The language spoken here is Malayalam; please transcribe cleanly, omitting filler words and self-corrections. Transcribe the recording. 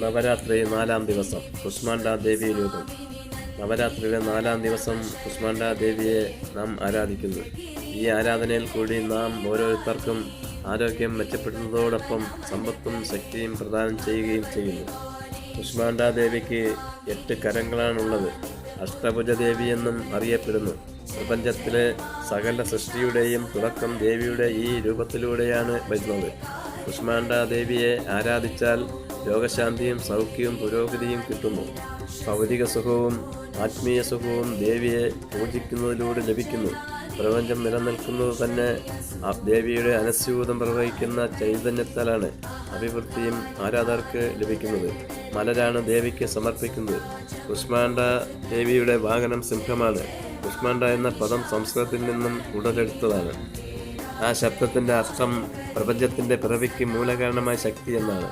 നവരാത്രി 4-ാം ദിവസം കുഷ്മാണ്ഡ ദേവി രൂപം. നവരാത്രിയുടെ 4-ാം ദിവസം കുഷ്മാണ്ഡ ദേവിയെ നാം ആരാധിക്കുന്നു. ഈ ആരാധനയിൽ കൂടി നാം ഓരോരുത്തർക്കും ആരോഗ്യം മെച്ചപ്പെടുന്നതോടൊപ്പം സമ്പത്തും ശക്തിയും പ്രദാനം ചെയ്യുകയും ചെയ്യുന്നു. കുഷ്മാണ്ഡ ദേവിക്ക് 8 കരങ്ങളാണുള്ളത്. അഷ്ടഭുജ ദേവിയെന്നും അറിയപ്പെടുന്നു. പ്രപഞ്ചത്തിലെ സകല സൃഷ്ടിയുടെയും തുടക്കം ദേവിയുടെ ഈ രൂപത്തിലൂടെയാണ് വരുന്നത്. കുഷ്മാണ്ഡ ദേവിയെ ആരാധിച്ചാൽ രോഗശാന്തിയും സൗഖ്യവും പുരോഗതിയും കിട്ടുന്നു. ഭൗതിക സുഖവും ആത്മീയ സുഖവും ദേവിയെ പൂജിക്കുന്നതിലൂടെ ലഭിക്കുന്നു. പ്രപഞ്ചം നിലനിൽക്കുന്നത് തന്നെ ദേവിയുടെ അനസ്യൂതം പ്രവഹിക്കുന്ന ചൈതന്യത്താലാണ്. അഭിവൃദ്ധിയും ആരാധകർക്ക് ലഭിക്കുന്നത്. മലരാണ് ദേവിക്ക് സമർപ്പിക്കുന്നത്. കുഷ്മാണ്ഡ ദേവിയുടെ വാഹനം സിംഹമാണ്. കുഷ്മാണ്ഡ എന്ന പദം സംസ്കൃതത്തിൽ നിന്നും ഉടലെടുത്തതാണ്. ആ ശബ്ദത്തിൻ്റെ അർത്ഥം പ്രപഞ്ചത്തിൻ്റെ പിറവിക്ക് മൂലകാരണമായ ശക്തി എന്നാണ്.